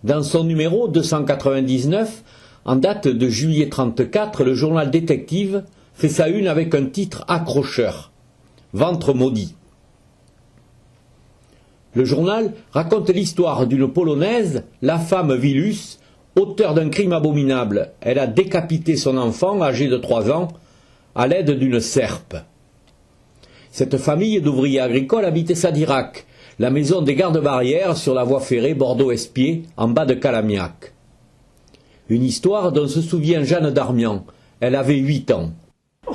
Dans son numéro 299, en date de juillet 1934, le journal Détective fait sa une avec un titre accrocheur « Ventre maudit ». Le journal raconte l'histoire d'une Polonaise, la femme Vilus, auteure d'un crime abominable. Elle a décapité son enfant, âgé de 3 ans, à l'aide d'une serpe. Cette famille d'ouvriers agricoles habitait Sadirac, la maison des gardes-barrières sur la voie ferrée Bordeaux-Espier, en bas de Calamiac. Une histoire dont se souvient Jeanne Darmian. Elle avait 8 ans.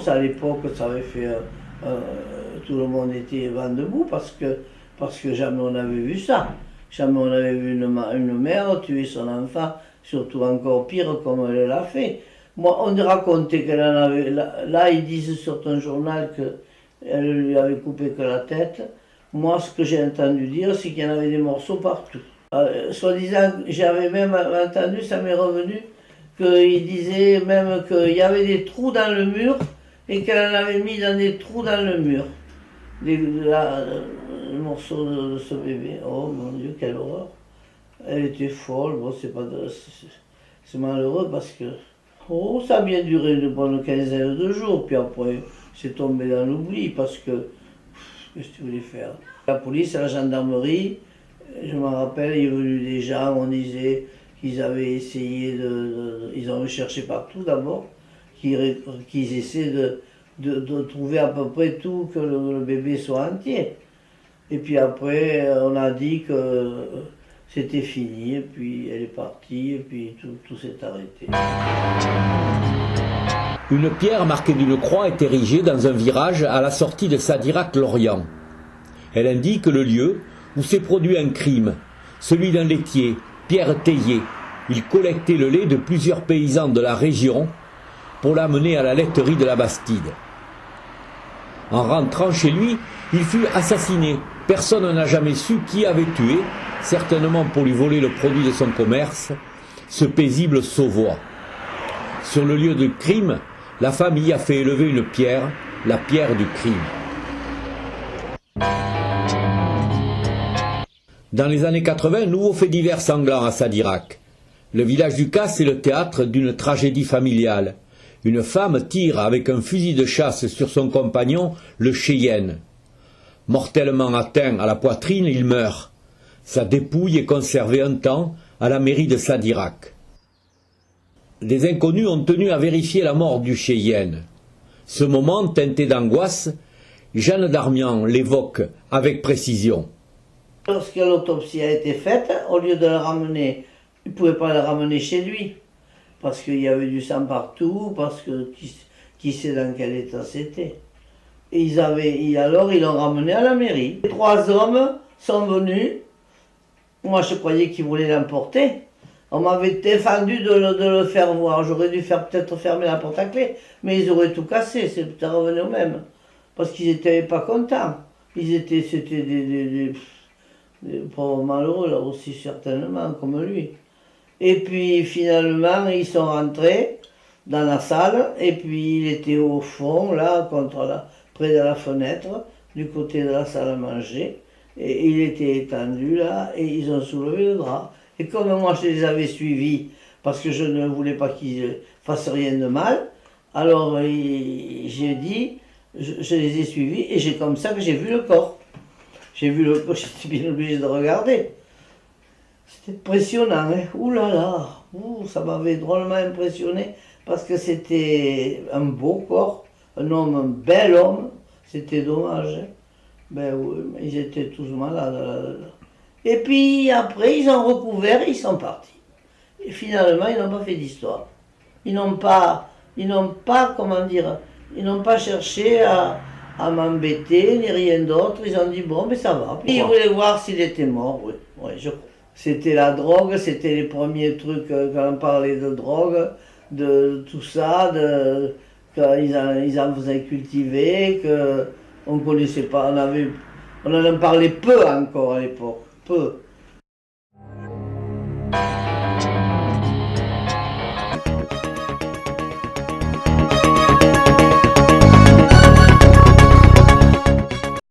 À l'époque, ça avait fait... tout le monde était vent debout parce que jamais on avait vu ça. Jamais on avait vu une mère tuer son enfant, surtout encore pire comme elle l'a fait. Moi, on racontait qu'elle en avait... Là, ils disent sur ton journal qu'elle lui avait coupé que la tête. Moi, ce que j'ai entendu dire, c'est qu'il y en avait des morceaux partout. Soi-disant, j'avais même entendu, ça m'est revenu, qu'il disait même qu'il y avait des trous dans le mur et qu'elle en avait mis dans des trous dans le mur. Le morceau de ce bébé. Oh mon Dieu, quelle horreur. Elle était folle. Bon, c'est malheureux parce que ça a bien duré une bonne quinzaine de jours. Puis après, c'est tombé dans l'oubli parce que qu'est-ce que tu voulais faire? La police, la gendarmerie, je me rappelle, il y a eu des gens, on disait qu'ils avaient essayé ils ont cherché partout d'abord, qu'ils essaient de trouver à peu près tout, que le bébé soit entier. Et puis après, on a dit que c'était fini, et puis elle est partie, et puis tout s'est arrêté. Une pierre marquée d'une croix est érigée dans un virage à la sortie de Sadirac-Lorient. Elle indique le lieu où s'est produit un crime, celui d'un laitier, Pierre Théier. Il collectait le lait de plusieurs paysans de la région pour l'amener à la laiterie de la Bastide. En rentrant chez lui, il fut assassiné. Personne n'a jamais su qui avait tué, certainement pour lui voler le produit de son commerce, ce paisible Sauvois. Sur le lieu du crime, la famille a fait élever une pierre, la pierre du crime. Dans les années 80, nouveau fait divers sanglant à Sadirac. Le village du Casse est le théâtre d'une tragédie familiale. Une femme tire avec un fusil de chasse sur son compagnon, le Cheyenne. Mortellement atteint à la poitrine, il meurt. Sa dépouille est conservée un temps à la mairie de Sadirac. Des inconnus ont tenu à vérifier la mort du Cheyenne. Ce moment, teinté d'angoisse, Jeanne Darmian l'évoque avec précision. Lorsque l'autopsie a été faite, au lieu de le ramener, il ne pouvait pas le ramener chez lui. Parce qu'il y avait du sang partout, parce que qui sait dans quel état c'était. Et alors ils l'ont ramené à la mairie. Les 3 hommes sont venus. Moi je croyais qu'ils voulaient l'emporter. On m'avait défendu de le faire voir. J'aurais dû peut-être fermer la porte à clé, mais ils auraient tout cassé, c'était revenu au même. Parce qu'ils n'étaient pas contents. C'était des pauvres malheureux là aussi certainement, comme lui. Et puis finalement, ils sont rentrés dans la salle, et puis il était au fond, là, près de la fenêtre, du côté de la salle à manger, et il était étendu là, et ils ont soulevé le drap. Et comme moi je les avais suivis, parce que je ne voulais pas qu'ils fassent rien de mal, alors j'ai dit, je les ai suivis, et c'est comme ça que j'ai vu le corps. J'ai vu le corps, j'étais bien obligé de regarder. C'était impressionnant, hein. Ouh là là, ça m'avait drôlement impressionné parce que c'était un beau corps, un bel homme, c'était dommage. Hein. Ben oui, ils étaient tous malades. Et puis après, ils ont recouvert et ils sont partis. Et finalement, ils n'ont pas fait d'histoire. Ils n'ont pas, comment dire, ils n'ont pas cherché à m'embêter ni rien d'autre. Ils ont dit bon, mais ça va. Puis ils voulaient voir s'il était mort, oui, je crois. C'était la drogue, c'était les premiers trucs quand on parlait de drogue, de tout ça, qu'ils en faisaient cultiver, qu'on ne connaissait pas, on en parlait peu encore à l'époque, peu.